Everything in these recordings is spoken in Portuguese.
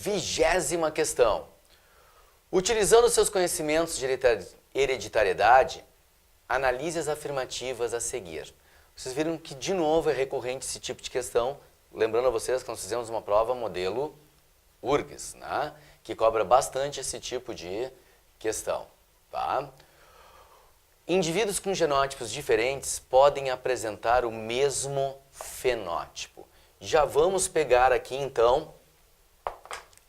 20ª questão. Utilizando seus conhecimentos de hereditariedade, analise as afirmativas a seguir. Vocês viram que, de novo, é recorrente esse tipo de questão. Lembrando a vocês que nós fizemos uma prova modelo URGS, né? Que cobra bastante esse tipo de questão. Tá? Indivíduos com genótipos diferentes podem apresentar o mesmo fenótipo. Já vamos pegar aqui, então,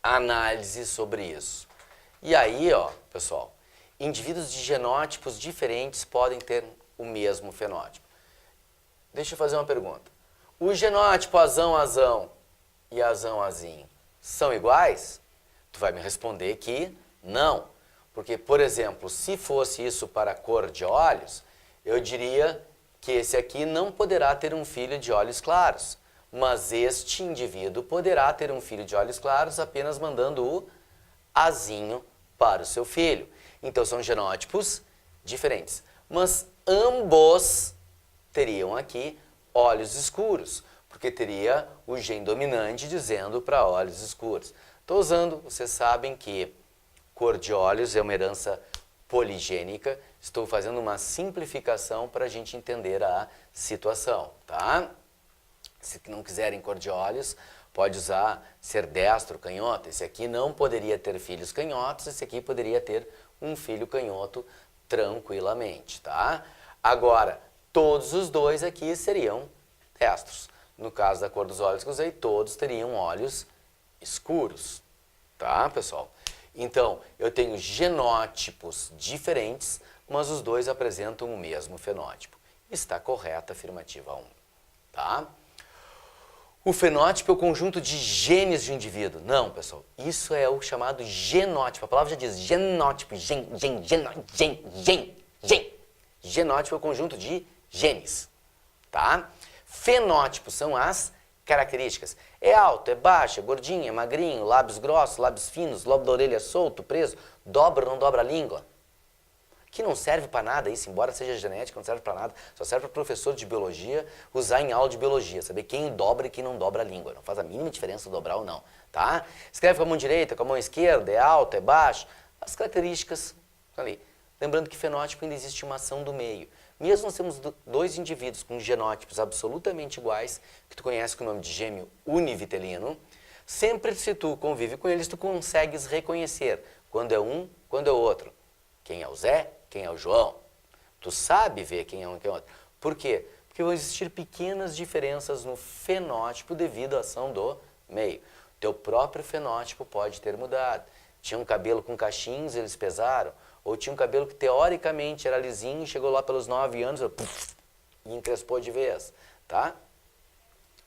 a análise sobre isso. E aí, ó, pessoal, indivíduos de genótipos diferentes podem ter o mesmo fenótipo. Deixa eu fazer uma pergunta. O genótipo azão e azão-azinho são iguais? Tu vai me responder que não. Porque, por exemplo, se fosse isso para a cor de olhos, eu diria que esse aqui não poderá ter um filho de olhos claros. Mas este indivíduo poderá ter um filho de olhos claros apenas mandando o azinho para o seu filho. Então são genótipos diferentes. Mas ambos teriam aqui olhos escuros, porque teria o gene dominante dizendo para olhos escuros. Estou usando, vocês sabem que cor de olhos é uma herança poligênica. Estou fazendo uma simplificação para a gente entender a situação, tá? Se não quiserem cor de olhos, pode usar ser destro, canhoto. Esse aqui não poderia ter filhos canhotos, esse aqui poderia ter um filho canhoto tranquilamente, tá? Agora, todos os dois aqui seriam destros. No caso da cor dos olhos que eu usei, todos teriam olhos escuros, tá, pessoal? Então, eu tenho genótipos diferentes, mas os dois apresentam o mesmo fenótipo. Está correta a afirmativa 1, tá? O fenótipo é o conjunto de genes de um indivíduo. Não, pessoal, isso é o chamado genótipo. A palavra já diz genótipo, gen. Genótipo é o conjunto de genes, tá? Fenótipos são as características. É alto, é baixo, é gordinho, é magrinho, lábios grossos, lábios finos, lobo da orelha solto, preso, dobra ou não dobra a língua. Que não serve para nada isso, embora seja genética, não serve para nada. Só serve para professor de biologia usar em aula de biologia, saber quem dobra e quem não dobra a língua. Não faz a mínima diferença dobrar ou não, tá? Escreve com a mão direita, com a mão esquerda, é alto, é baixo. As características ali. Lembrando que fenótipo ainda existe uma ação do meio. Mesmo nós temos dois indivíduos com genótipos absolutamente iguais, que tu conhece com o nome de gêmeo univitelino, sempre se tu convive com eles, tu consegues reconhecer quando é um, quando é outro. Quem é o Zé, quem é o João. Tu sabe ver quem é um e quem é outro. Por quê? Porque vão existir pequenas diferenças no fenótipo devido à ação do meio. Teu próprio fenótipo pode ter mudado. Tinha um cabelo com cachinhos, eles pesaram. Ou tinha um cabelo que teoricamente era lisinho, chegou lá pelos 9 anos e encrespou de vez, tá?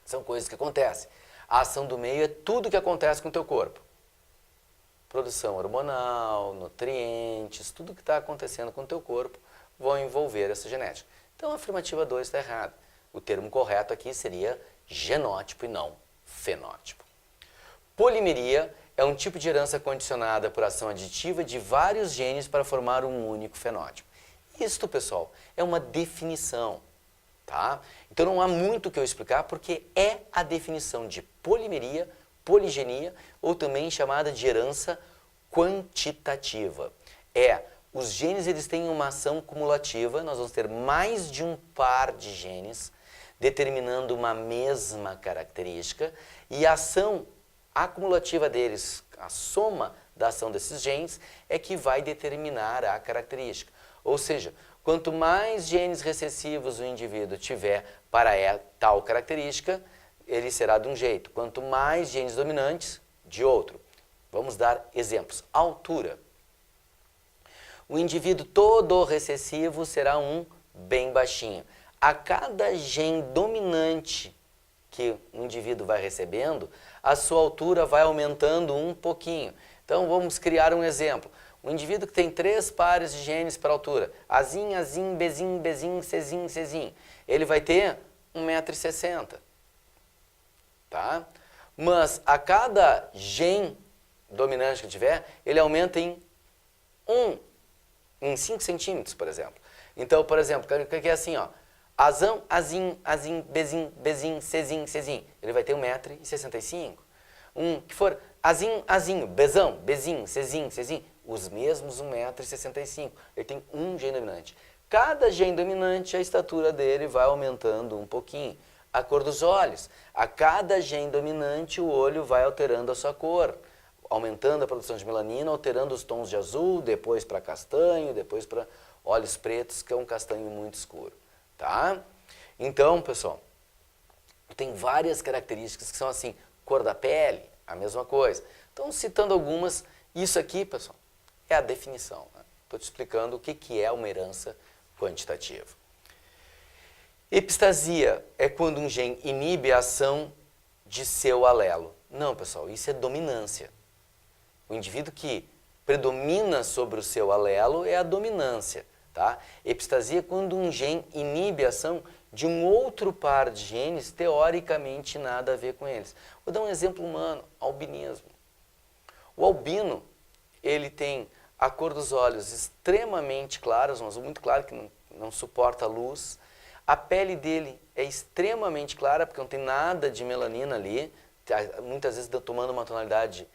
São coisas que acontecem. A ação do meio é tudo que acontece com o teu corpo. Produção hormonal, nutrientes, tudo que está acontecendo com o teu corpo vão envolver essa genética. Então a afirmativa 2 está errada. O termo correto aqui seria genótipo e não fenótipo. Polimeria é um tipo de herança condicionada por ação aditiva de vários genes para formar um único fenótipo. Isto, pessoal, é uma definição, tá? Então não há muito o que eu explicar porque é a definição de polimeria, poligenia ou também chamada de herança quantitativa. Os genes eles têm uma ação cumulativa, nós vamos ter mais de um par de genes determinando uma mesma característica e a ação acumulativa deles, a soma da ação desses genes, é que vai determinar a característica. Ou seja, quanto mais genes recessivos o indivíduo tiver para tal característica, ele será de um jeito. Quanto mais genes dominantes, de outro. Vamos dar exemplos. Altura. O indivíduo todo recessivo será um bem baixinho. A cada gene dominante que o indivíduo vai recebendo, a sua altura vai aumentando um pouquinho. Então vamos criar um exemplo. Um indivíduo que tem 3 pares de genes para altura, Azinho, Azinho, Bezinho, Bezinho, Cezinho, Cezinho, ele vai ter 1,60 m. Tá? Mas a cada gene dominante que tiver, ele aumenta em 5 centímetros, por exemplo. Então, por exemplo, que é assim, ó. Azão, Azinho, Azinho, Bezinho, Bezinho, Cezinho, Cezinho. Ele vai ter 1,65 m. Um que for Azinho, azinho, bezão, bezinho, cezinho, cezinho, os mesmos 1,65 m. Ele tem um gene dominante. Cada gene dominante, a estatura dele vai aumentando um pouquinho. A cor dos olhos. A cada gene dominante, o olho vai alterando a sua cor. Aumentando a produção de melanina, alterando os tons de azul, depois para castanho, depois para olhos pretos, que é um castanho muito escuro. Tá? Então, pessoal, tem várias características que são assim. Cor da pele, a mesma coisa. Então, citando algumas, isso aqui, pessoal, é a definição. Estou te explicando o que é uma herança quantitativa. Epistasia é quando um gene inibe a ação de seu alelo. Não, pessoal, isso é dominância. O indivíduo que predomina sobre o seu alelo é a dominância. Tá? Epistasia é quando um gene inibe a ação de um outro par de genes, teoricamente nada a ver com eles. Vou dar um exemplo humano, albinismo. O albino, ele tem a cor dos olhos extremamente clara, um azul muito claro que não suporta a luz. A pele dele é extremamente clara, porque não tem nada de melanina ali, muitas vezes tomando uma tonalidade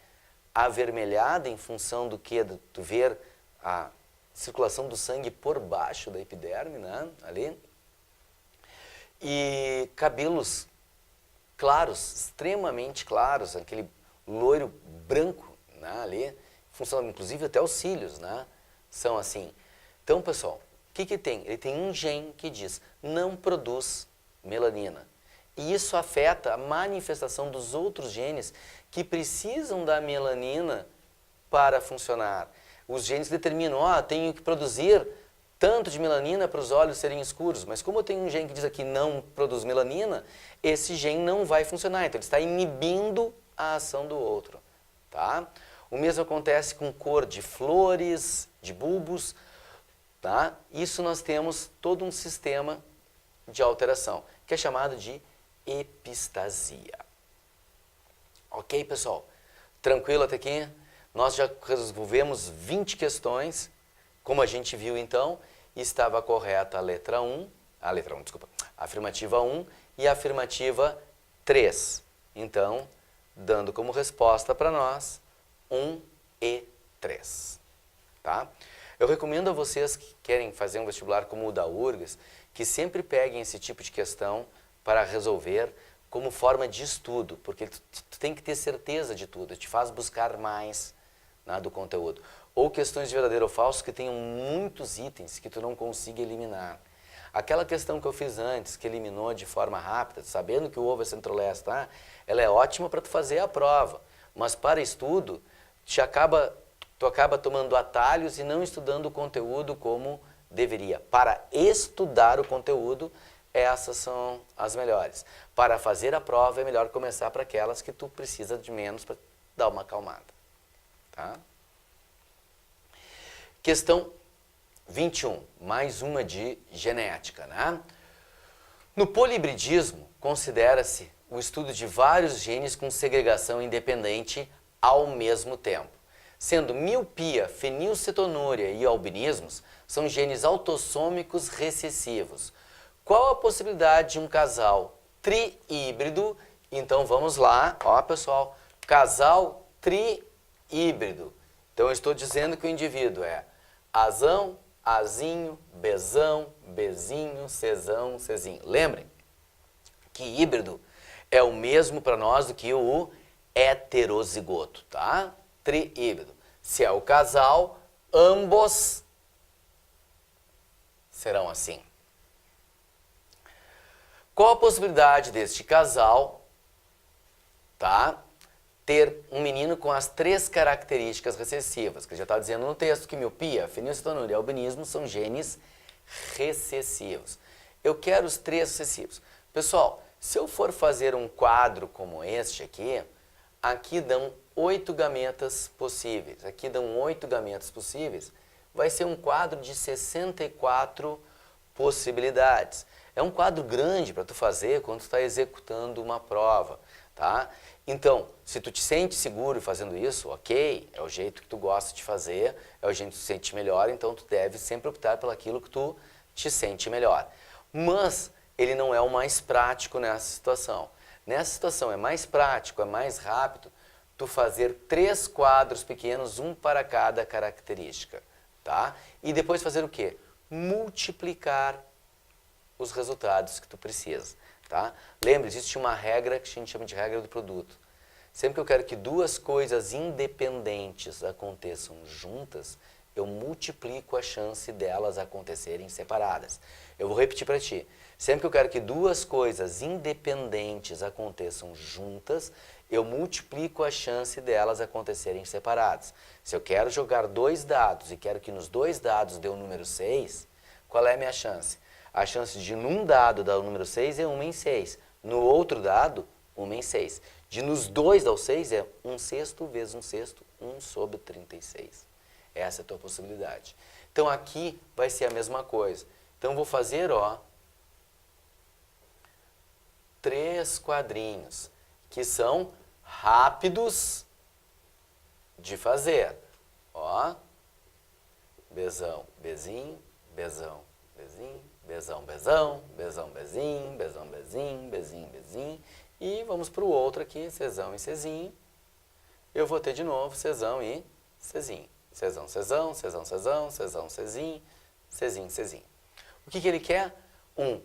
avermelhada em função do que? Do ver a circulação do sangue por baixo da epiderme, né? Ali. E cabelos claros, extremamente claros, aquele loiro branco, né? Ali, função, inclusive até os cílios, né? São assim. Então, pessoal, o que tem? Ele tem um gene que diz, não produz melanina. E isso afeta a manifestação dos outros genes que precisam da melanina para funcionar. Os genes determinam, tenho que produzir tanto de melanina para os olhos serem escuros, mas como eu tenho um gene que diz aqui não produz melanina, esse gene não vai funcionar, então ele está inibindo a ação do outro. Tá? O mesmo acontece com cor de flores, de bulbos. Tá? Isso nós temos todo um sistema de alteração, que é chamado de epistasia. Ok, pessoal? Tranquilo até aqui? Nós já resolvemos 20 questões, como a gente viu então, estava correta a letra 1, a afirmativa 1 e a afirmativa 3. Então, dando como resposta para nós, 1 e 3. Tá? Eu recomendo a vocês que querem fazer um vestibular como o da URGS, que sempre peguem esse tipo de questão para resolver como forma de estudo, porque tu tem que ter certeza de tudo, te faz buscar mais, né, do conteúdo. Ou questões de verdadeiro ou falso que tenham muitos itens que tu não consiga eliminar. Aquela questão que eu fiz antes, que eliminou de forma rápida, sabendo que o ovo é centro-leste, tá? Ela é ótima para tu fazer a prova, mas para estudo, tu acaba tomando atalhos e não estudando o conteúdo como deveria. Para estudar o conteúdo, essas são as melhores. Para fazer a prova, é melhor começar para aquelas que tu precisa de menos para dar uma acalmada. Tá? Questão 21, mais uma de genética. Né? No polihibridismo, considera-se o estudo de vários genes com segregação independente ao mesmo tempo. Sendo miopia, fenilcetonúria e albinismos são genes autossômicos recessivos. Qual a possibilidade de um casal tri-híbrido? Então vamos lá, ó pessoal, casal tri-híbrido. Então eu estou dizendo que o indivíduo é azão, azinho, bezão, bezinho, cezão, cezinho. Lembrem que híbrido é o mesmo para nós do que o heterozigoto, tá? Tri-híbrido. Se é o casal, ambos serão assim. Qual a possibilidade deste casal, tá, ter um menino com as 3 características recessivas? Que já está dizendo no texto que miopia, fenilcetonúria e albinismo são genes recessivos. Eu quero os 3 recessivos. Pessoal, se eu for fazer um quadro como este aqui, aqui dão 8 gametas possíveis. Aqui dão 8 gametas possíveis. Vai ser um quadro de 64 possibilidades. É um quadro grande para tu fazer quando tu está executando uma prova, tá? Então, se tu te sente seguro fazendo isso, ok, é o jeito que tu gosta de fazer, é o jeito que tu se sente melhor, então tu deve sempre optar pelo aquilo que tu te sente melhor. Mas ele não é o mais prático nessa situação. Nessa situação é mais prático, é mais rápido tu fazer 3 quadros pequenos, um para cada característica, tá? E depois fazer o quê? Multiplicar os resultados que tu precisa, tá? Lembra, existe uma regra que a gente chama de regra do produto. Sempre que eu quero que 2 coisas independentes aconteçam juntas, eu multiplico a chance delas acontecerem separadas. Eu vou repetir para ti. Sempre que eu quero que 2 coisas independentes aconteçam juntas, eu multiplico a chance delas acontecerem separadas. Se eu quero jogar 2 dados e quero que nos 2 dados dê o número 6, qual é a minha chance? A chance de num dado dar o número 6 é 1 em 6. No outro dado, 1 em 6. De nos 2 dar o 6 é 1/6 vezes 1/6, 1 sobre 36. Essa é a tua possibilidade. Então aqui vai ser a mesma coisa. Então vou fazer, ó, 3 quadrinhos, que são rápidos de fazer. Ó, Bzão, Bzinho, Bzão, Bzinho, Bzão, Bzão, Bzão, Bzinho, Bzão, Bzinho, Bzinho, Bzinho. E vamos para o outro aqui, Czão e Czinho. Eu vou ter de novo Czão e Czinho. Czão, Czão, Czão, Czão, Czão, Czinho, Czinho, Czinho. O que ele quer? Um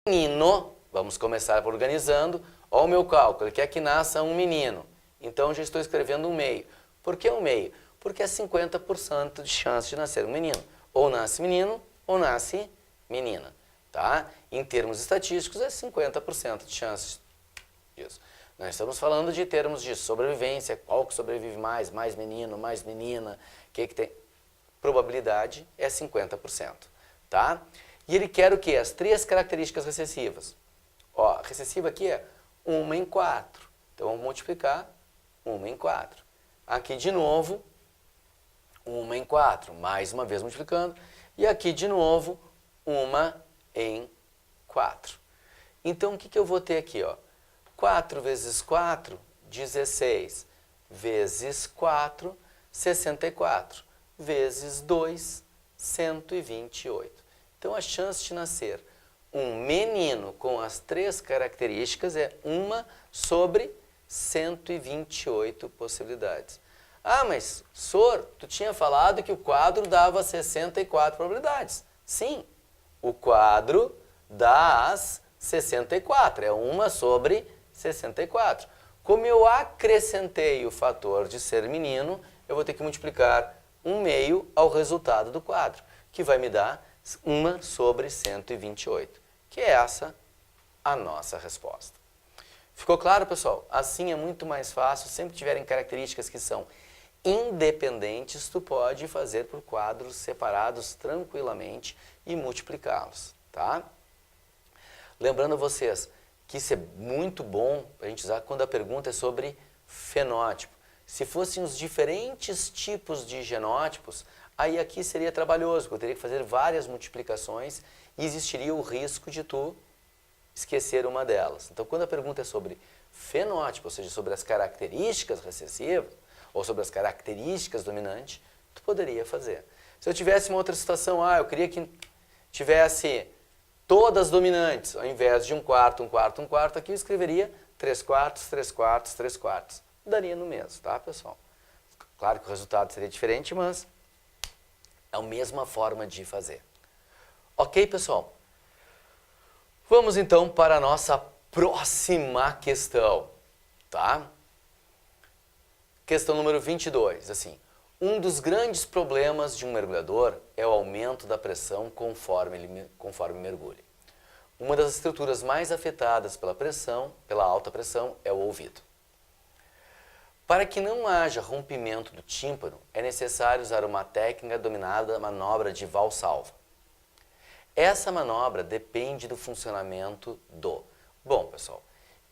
menino. Vamos começar organizando. Olha o meu cálculo, ele quer que nasça um menino. Então, já estou escrevendo um meio. Por que um meio? Porque é 50% de chance de nascer um menino. Ou nasce menino, ou nasce menina. Tá? Em termos estatísticos, é 50% de chance disso. Nós estamos falando de termos de sobrevivência, qual que sobrevive mais menino, mais menina, o que tem? Probabilidade é 50%, tá? E ele quer o quê? As 3 características recessivas. Ó, a recessiva aqui é 1 em 4. Então, vamos multiplicar 1 em 4. Aqui, de novo, 1 em 4. Mais uma vez multiplicando. E aqui, de novo, 1 em 4. Então, o que eu vou ter aqui, ó? 4 vezes 4, 16. Vezes 4, 64. Vezes 2, 128. Então, a chance de nascer um menino com as 3 características é 1 sobre 128 possibilidades. Ah, mas, Sor, tu tinha falado que o quadro dava 64 probabilidades. Sim, o quadro dá as 64, é 1 sobre 64. Como eu acrescentei o fator de ser menino, eu vou ter que multiplicar 1/2 ao resultado do quadro, que vai me dar 1 sobre 128, que é essa a nossa resposta. Ficou claro, pessoal? Assim é muito mais fácil, sempre que tiverem características que são independentes, tu pode fazer por quadros separados tranquilamente e multiplicá-los, tá? Lembrando a vocês que isso é muito bom para a gente usar quando a pergunta é sobre fenótipo. Se fossem os diferentes tipos de genótipos, aí aqui seria trabalhoso, porque eu teria que fazer várias multiplicações e existiria o risco de tu esquecer uma delas. Então, quando a pergunta é sobre fenótipo, ou seja, sobre as características recessivas, ou sobre as características dominantes, tu poderia fazer. Se eu tivesse uma outra situação, eu queria que tivesse todas dominantes, ao invés de 1/4, 1/4, 1/4, aqui eu escreveria 3/4, 3/4, 3/4. Daria no mesmo, tá, pessoal? Claro que o resultado seria diferente, mas é a mesma forma de fazer. Ok, pessoal? Vamos então para a nossa próxima questão, tá? Questão número 22, assim. Um dos grandes problemas de um mergulhador é o aumento da pressão conforme mergulha. Uma das estruturas mais afetadas pela alta pressão, é o ouvido. Para que não haja rompimento do tímpano, é necessário usar uma técnica denominada manobra de Valsalva. Essa manobra depende do funcionamento do... Bom, pessoal,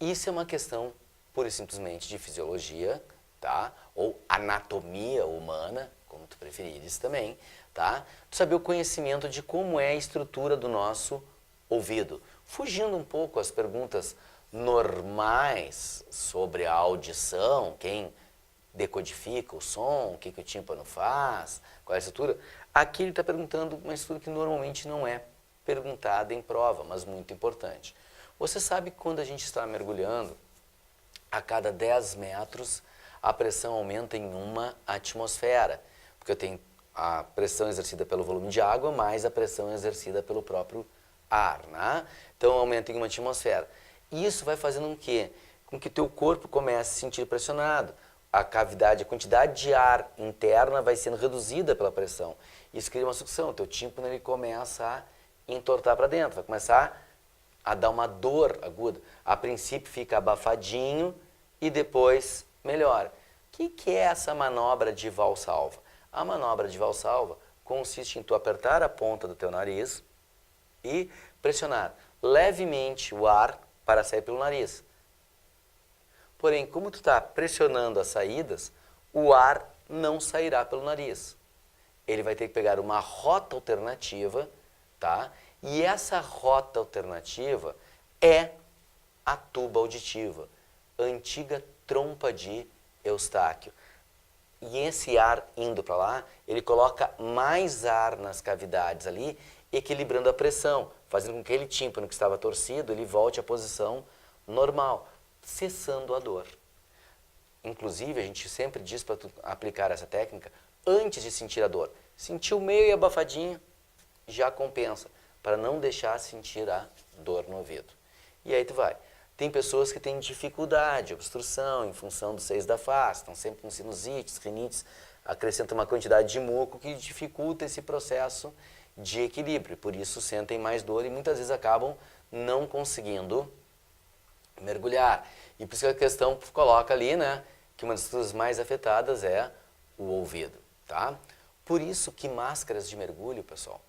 isso é uma questão pura e simplesmente de fisiologia, tá? Ou anatomia humana, como tu preferires também, tá? Tu saber o conhecimento de como é a estrutura do nosso ouvido. Fugindo um pouco às perguntas normais sobre a audição, quem decodifica o som, o que o tímpano faz, qual é a estrutura. Aqui ele está perguntando uma estrutura que normalmente não é perguntada em prova, mas muito importante. Você sabe que quando a gente está mergulhando, a cada 10 metros, a pressão aumenta em 1 atmosfera, porque eu tenho a pressão exercida pelo volume de água mais a pressão exercida pelo próprio ar, né? Então aumenta em 1 atmosfera. E isso vai fazendo com que teu corpo comece a se sentir pressionado. A cavidade, a quantidade de ar interna vai sendo reduzida pela pressão. Isso cria uma sucção. O teu tímpano ele começa a entortar para dentro, vai começar a dar uma dor aguda. A princípio fica abafadinho e depois melhora. O que é essa manobra de Valsalva? A manobra de Valsalva consiste em tu apertar a ponta do teu nariz e pressionar levemente o ar para sair pelo nariz. Porém, como tu está pressionando as saídas, o ar não sairá pelo nariz. Ele vai ter que pegar uma rota alternativa, tá? E essa rota alternativa é a tuba auditiva, a antiga trompa de Eustáquio. E esse ar indo para lá, ele coloca mais ar nas cavidades ali, equilibrando a pressão, fazendo com que aquele tímpano que estava torcido, ele volte à posição normal, cessando a dor. Inclusive, a gente sempre diz para tu aplicar essa técnica antes de sentir a dor. Sentiu meio abafadinho, já compensa, para não deixar sentir a dor no ouvido. E aí tu vai. Tem pessoas que têm dificuldade, obstrução, em função dos seios da face, estão sempre com sinusites, rinites, acrescenta uma quantidade de muco que dificulta esse processo de equilíbrio. Por isso sentem mais dor e muitas vezes acabam não conseguindo mergulhar. E por isso que a questão coloca ali, né, que uma das estruturas mais afetadas é o ouvido, tá? Por isso que máscaras de mergulho, pessoal,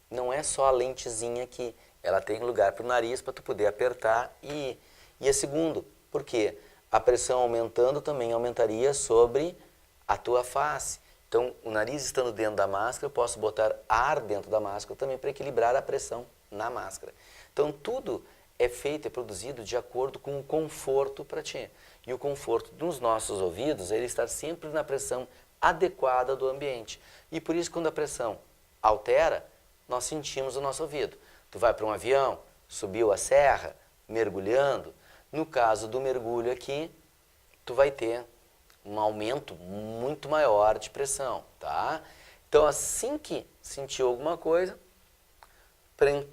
não é só a lentezinha aqui, ela tem lugar para o nariz para tu poder apertar e ir. E a segundo, porque a pressão aumentando também aumentaria sobre a tua face. Então, o nariz estando dentro da máscara, eu posso botar ar dentro da máscara também para equilibrar a pressão na máscara. Então, tudo é feito, é produzido de acordo com o conforto para ti. E o conforto dos nossos ouvidos, ele está sempre na pressão adequada do ambiente. E por isso, quando a pressão altera, nós sentimos o nosso ouvido. Tu vai para um avião, subiu a serra, mergulhando. No caso do mergulho aqui, tu vai ter um aumento muito maior de pressão, tá? Então, assim que sentiu alguma coisa,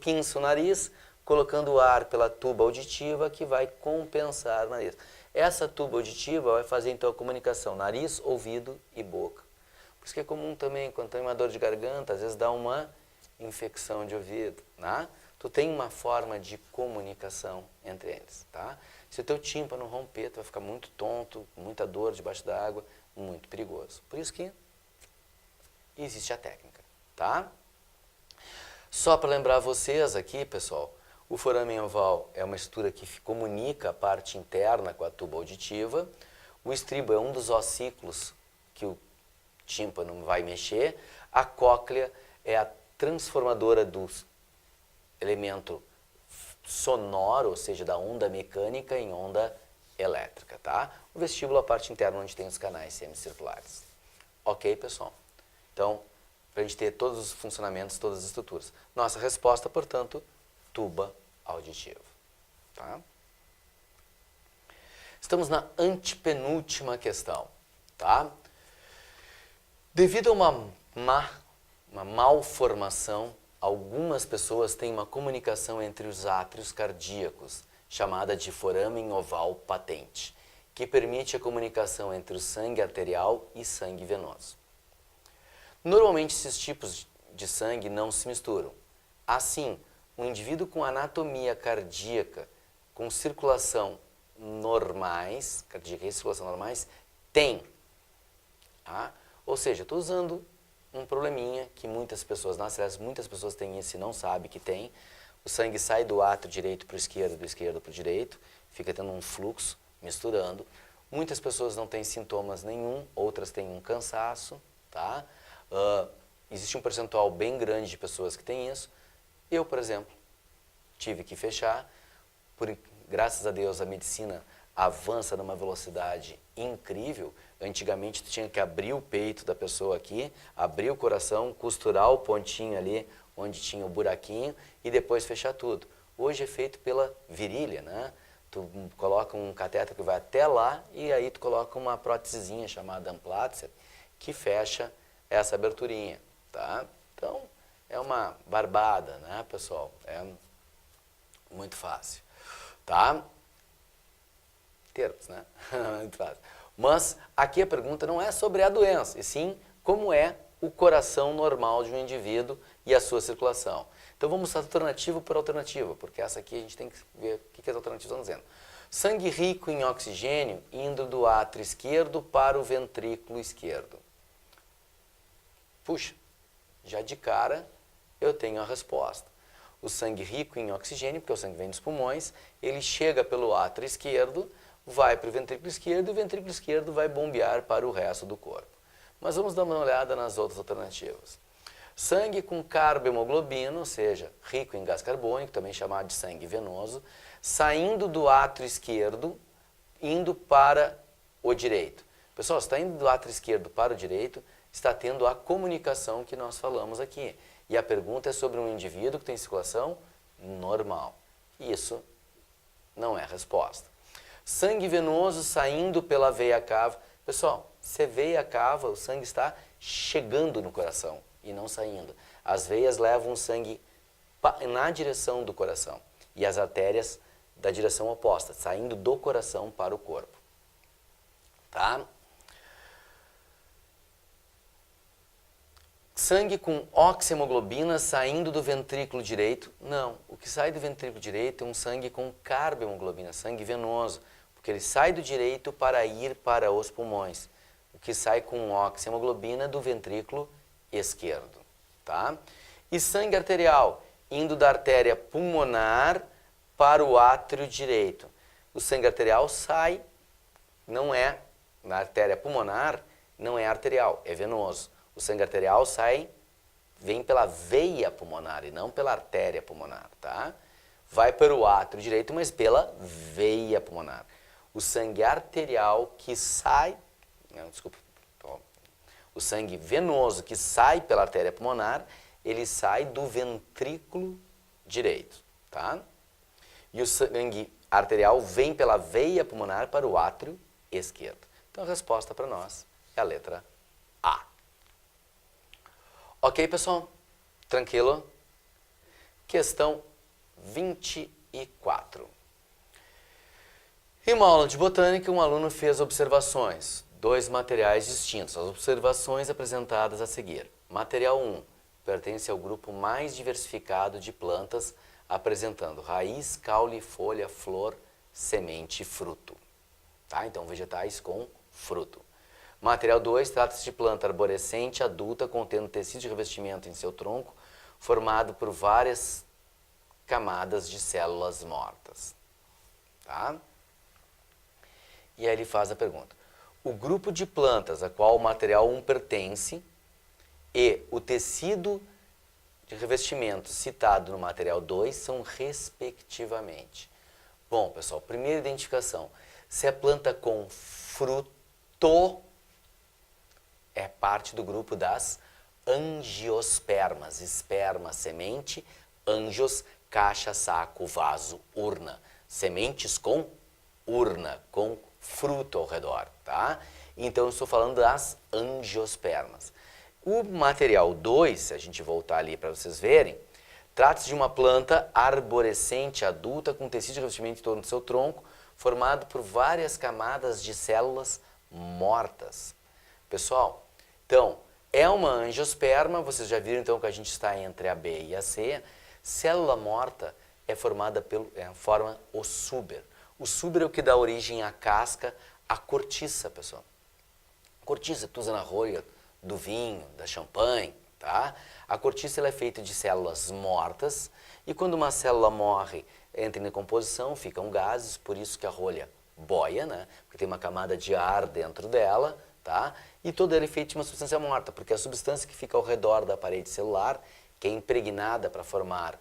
pinça o nariz, colocando o ar pela tuba auditiva que vai compensar o nariz. Essa tuba auditiva vai fazer então a comunicação nariz, ouvido e boca. Por isso que é comum também, quando tem uma dor de garganta, às vezes dá uma infecção de ouvido, né? Tu tem uma forma de comunicação entre eles, tá? Se o teu tímpano romper, tu vai ficar muito tonto, muita dor debaixo d'água, muito perigoso. Por isso que existe a técnica, tá? Só para lembrar vocês aqui, pessoal, o foramen oval é uma estrutura que comunica a parte interna com a tuba auditiva. O estribo é um dos ossículos que o tímpano vai mexer. A cóclea é a transformadora do elemento sonoro, ou seja, da onda mecânica em onda elétrica, tá? O vestíbulo é a parte interna onde tem os canais semicirculares. Ok, pessoal? Então, para a gente ter todos os funcionamentos, todas as estruturas. Nossa resposta, portanto, tuba auditiva, tá? Estamos na antepenúltima questão, tá? Devido a uma malformação, algumas pessoas têm uma comunicação entre os átrios cardíacos, chamada de foramen oval patente, que permite a comunicação entre o sangue arterial e sangue venoso. Normalmente, esses tipos de sangue não se misturam. Assim, um indivíduo com anatomia cardíaca, com circulação normais, cardíaca e circulação normais, tem. Tá? Ou seja, estou usando um probleminha que muitas pessoas, muitas pessoas têm isso e não sabem que tem. O sangue sai do átrio direito para o esquerdo, do esquerdo para o direito, fica tendo um fluxo, misturando. Muitas pessoas não têm sintomas nenhum, outras têm um cansaço, tá? Existe um percentual bem grande de pessoas que têm isso. Eu, por exemplo, tive que fechar. Graças a Deus, a medicina avança numa velocidade incrível. Antigamente, tu tinha que abrir o peito da pessoa aqui, abrir o coração, costurar o pontinho ali onde tinha o buraquinho e depois fechar tudo. Hoje é feito pela virilha, né? tu coloca um cateter que vai até lá e aí tu coloca uma prótesezinha chamada Amplatzer que fecha essa aberturinha, tá? Então, é uma barbada, né, pessoal? É muito fácil, tá? Termos, né? Muito fácil. Mas aqui a pergunta não é sobre a doença, e sim como é o coração normal de um indivíduo e a sua circulação. Então vamos alternativa por alternativa, porque essa aqui a gente tem que ver o que as alternativas estão dizendo. Sangue rico em oxigênio indo do átrio esquerdo para o ventrículo esquerdo. Puxa, já de cara eu tenho a resposta. O sangue rico em oxigênio, porque o sangue vem dos pulmões, ele chega pelo átrio esquerdo, vai para o ventrículo esquerdo e o ventrículo esquerdo vai bombear para o resto do corpo. Mas vamos dar uma olhada nas outras alternativas. Sangue com carbohemoglobina, ou seja, rico em gás carbônico, também chamado de sangue venoso, saindo do átrio esquerdo, indo para o direito. Pessoal, se está indo do átrio esquerdo para o direito, está tendo a comunicação que nós falamos aqui. E a pergunta é sobre um indivíduo que tem circulação normal. Isso não é a resposta. Sangue venoso saindo pela veia cava. Pessoal, se veia cava, o sangue está chegando no coração e não saindo. As veias levam o sangue na direção do coração e as artérias da direção oposta, saindo do coração para o corpo. Tá? Sangue com oxihemoglobina saindo do ventrículo direito. Não, o que sai do ventrículo direito é um sangue com carbohemoglobina, sangue venoso, porque ele sai do direito para ir para os pulmões. O que sai com oxihemoglobina do ventrículo esquerdo, tá? E sangue arterial, indo da artéria pulmonar para o átrio direito. O sangue arterial sai, não é na artéria pulmonar, não é arterial, é venoso. O sangue arterial vem pela veia pulmonar e não pela artéria pulmonar, tá? Vai para o átrio direito, mas pela veia pulmonar. O sangue arterial que sai, não, desculpa, o sangue venoso que sai pela artéria pulmonar, ele sai do ventrículo direito, tá? E o sangue arterial vem pela veia pulmonar para o átrio esquerdo. Então a resposta para nós é a letra A. Ok, pessoal? Tranquilo? Questão 24. Em uma aula de botânica, um aluno fez observações, 2 materiais distintos. As observações apresentadas a seguir. Material 1 pertence ao grupo mais diversificado de plantas, apresentando raiz, caule, folha, flor, semente e fruto. Tá? Então, vegetais com fruto. Material 2 trata-se de planta arborescente adulta contendo tecido de revestimento em seu tronco, formado por várias camadas de células mortas. Tá? E aí ele faz a pergunta. O grupo de plantas a qual o material 1 pertence e o tecido de revestimento citado no material 2 são respectivamente. Bom, pessoal, primeira identificação. Se é planta com fruto, é parte do grupo das angiospermas. Esperma, semente, angios, caixa, saco, vaso, urna. Sementes com urna, com fruto ao redor, tá? Então, eu estou falando das angiospermas. O material 2, se a gente voltar ali para vocês verem, trata-se de uma planta arborescente adulta com tecido de revestimento em torno do seu tronco, formado por várias camadas de células mortas. Pessoal, então, é uma angiosperma, vocês já viram então que a gente está entre a B e a C. Célula morta é formada forma o súber. O súber é o que dá origem à casca, à cortiça, pessoal. Cortiça que tu usa na rolha do vinho, da champanhe, tá? A cortiça ela é feita de células mortas e quando uma célula morre, entra em decomposição, ficam gases, por isso que a rolha boia, né? Porque tem uma camada de ar dentro dela, tá? E toda ela é feita de uma substância morta, porque a substância que fica ao redor da parede celular, que é impregnada para formar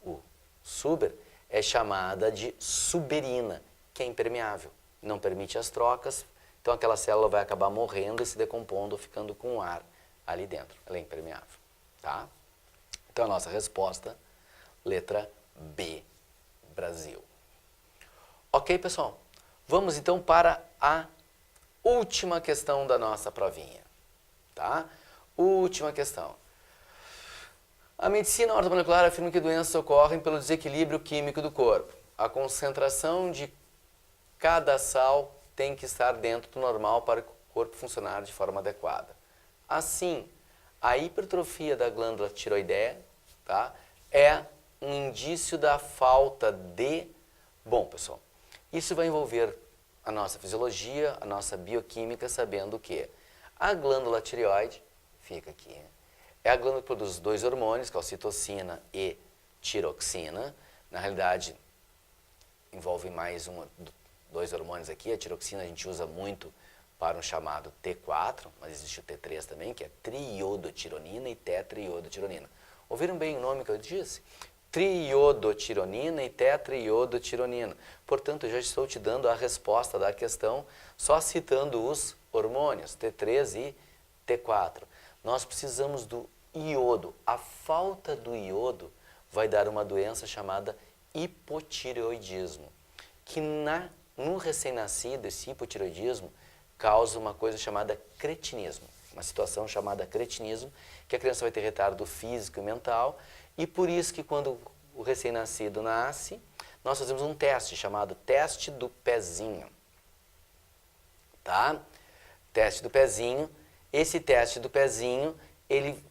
o súber, é chamada de suberina, que é impermeável, não permite as trocas, então aquela célula vai acabar morrendo e se decompondo, ficando com ar ali dentro, ela é impermeável, tá? Então a nossa resposta, letra B, Brasil. Ok, pessoal? Vamos então para a última questão da nossa provinha, tá? Última questão. A medicina ortomolecular afirma que doenças ocorrem pelo desequilíbrio químico do corpo. A concentração de cada sal tem que estar dentro do normal para que o corpo funcionar de forma adequada. Assim, a hipertrofia da glândula tiroideia, tá, é um indício da falta de... Bom, pessoal, isso vai envolver a nossa fisiologia, a nossa bioquímica, sabendo que a glândula tireoide, fica aqui, é a glândula que produz dois hormônios, que é a ocitocina e tiroxina. Na realidade, envolve mais dois hormônios aqui. A tiroxina a gente usa muito para um chamado T4, mas existe o T3 também, que é triiodotironina e tetraiodotironina. Ouviram bem o nome que eu disse? Triiodotironina e tetraiodotironina. Portanto, eu já estou te dando a resposta da questão só citando os hormônios T3 e T4. Nós precisamos do iodo. A falta do iodo vai dar uma doença chamada hipotireoidismo, que no recém-nascido, esse hipotireoidismo causa uma coisa chamada cretinismo, uma situação chamada cretinismo, que a criança vai ter retardo físico e mental, e por isso que quando o recém-nascido nasce, nós fazemos um teste chamado teste do pezinho, tá? Teste do pezinho. Esse teste do pezinho, ele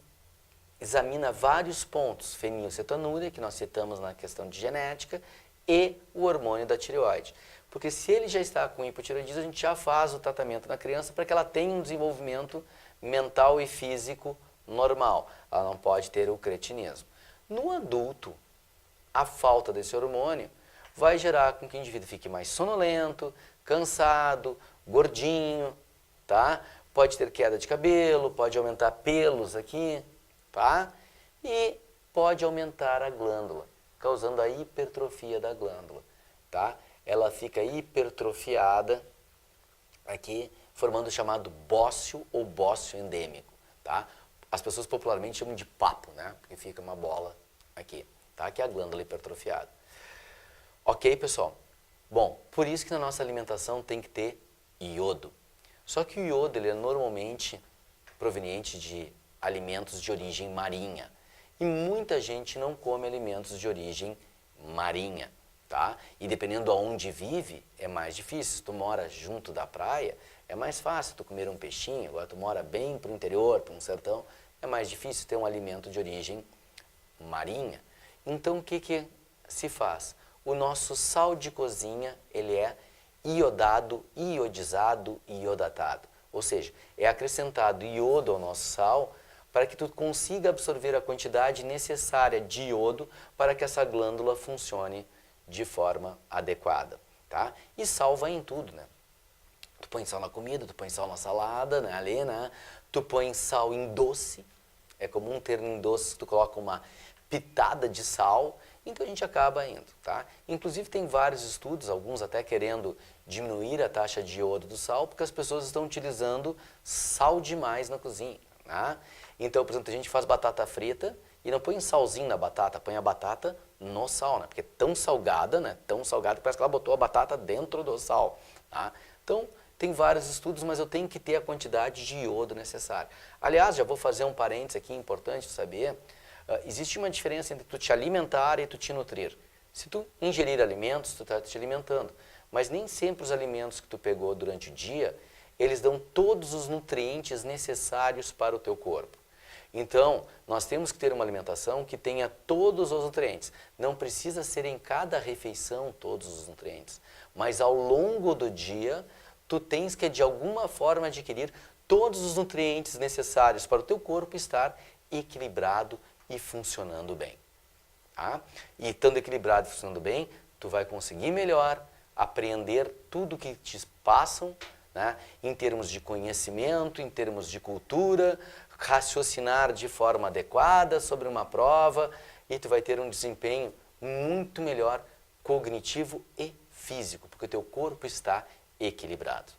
examina vários pontos, fenilcetonúria, que nós citamos na questão de genética, e o hormônio da tireoide. Porque se ele já está com hipotireoidismo, a gente já faz o tratamento na criança para que ela tenha um desenvolvimento mental e físico normal. Ela não pode ter o cretinismo. No adulto, a falta desse hormônio vai gerar com que o indivíduo fique mais sonolento, cansado, gordinho, tá? Pode ter queda de cabelo, pode aumentar pelos aqui, tá? E pode aumentar a glândula, causando a hipertrofia da glândula, tá? Ela fica hipertrofiada aqui, formando o chamado bócio ou bócio endêmico, tá? As pessoas popularmente chamam de papo, né? Porque fica uma bola aqui, tá? Que é a glândula hipertrofiada. Ok, pessoal? Bom, por isso que na nossa alimentação tem que ter iodo. Só que o iodo ele é normalmente proveniente de alimentos de origem marinha. E muita gente não come alimentos de origem marinha, tá? E dependendo de onde vive, é mais difícil. Se tu mora junto da praia, é mais fácil tu comer um peixinho. Agora tu mora bem para o interior, para um sertão, é mais difícil ter um alimento de origem marinha. Então o que se faz? O nosso sal de cozinha, ele é iodado, iodizado e iodatado. Ou seja, é acrescentado iodo ao nosso sal para que tu consiga absorver a quantidade necessária de iodo para que essa glândula funcione de forma adequada, tá? E sal vai em tudo, né? Tu põe sal na comida, tu põe sal na salada, né? Ali, né? Tu põe sal em doce, é comum ter em doce que tu coloca uma pitada de sal, então a gente acaba indo, tá? Inclusive tem vários estudos, alguns até querendo diminuir a taxa de iodo do sal, porque as pessoas estão utilizando sal demais na cozinha, né? Então, por exemplo, a gente faz batata frita e não põe salzinho na batata, põe a batata no sal, né? Porque é tão salgada, né? Tão salgada que parece que ela botou a batata dentro do sal, tá? Então, tem vários estudos, mas eu tenho que ter a quantidade de iodo necessária. Aliás, já vou fazer um parênteses aqui, importante saber. Existe uma diferença entre tu te alimentar e tu te nutrir. Se tu ingerir alimentos, tu está te alimentando. Mas nem sempre os alimentos que tu pegou durante o dia, eles dão todos os nutrientes necessários para o teu corpo. Então, nós temos que ter uma alimentação que tenha todos os nutrientes. Não precisa ser em cada refeição todos os nutrientes. Mas ao longo do dia, tu tens que de alguma forma adquirir todos os nutrientes necessários para o teu corpo estar equilibrado e funcionando bem. Tá? E estando equilibrado e funcionando bem, tu vai conseguir melhor aprender tudo que te passam, né? Em termos de conhecimento, em termos de cultura, raciocinar de forma adequada sobre uma prova e tu vai ter um desempenho muito melhor cognitivo e físico, porque o teu corpo está equilibrado.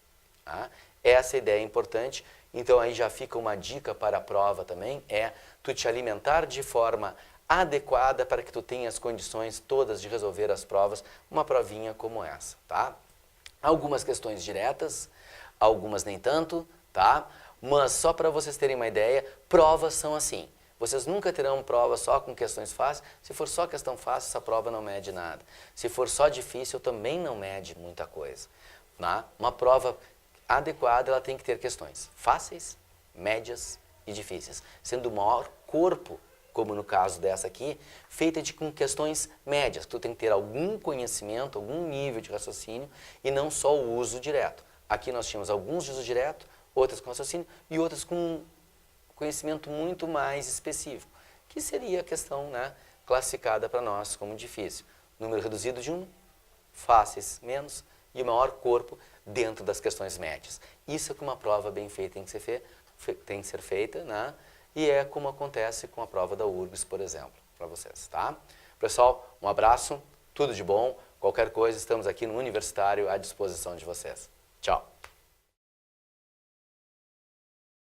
Tá? Essa ideia é importante. Então aí já fica uma dica para a prova também, é tu te alimentar de forma adequada para que tu tenha as condições todas de resolver as provas, uma provinha como essa, tá? Algumas questões diretas, algumas nem tanto, tá? Mas só para vocês terem uma ideia, provas são assim. Vocês nunca terão prova só com questões fáceis. Se for só questão fácil, essa prova não mede nada. Se for só difícil, também não mede muita coisa. Tá? Uma prova adequada, ela tem que ter questões fáceis, médias e difíceis. Sendo o maior corpo, como no caso dessa aqui, feita com questões médias. Tu tem que ter algum conhecimento, algum nível de raciocínio e não só o uso direto. Aqui nós tínhamos alguns de uso direto, outras com raciocínio e outras com conhecimento muito mais específico, que seria a questão, né, classificada para nós como difícil. Número reduzido de 1, fáceis menos e o maior corpo dentro das questões médias. Isso é que uma prova bem feita tem que ser feita, né? E é como acontece com a prova da URGS, por exemplo, para vocês, tá? Pessoal, um abraço, tudo de bom. Qualquer coisa, estamos aqui no Universitário à disposição de vocês. Tchau!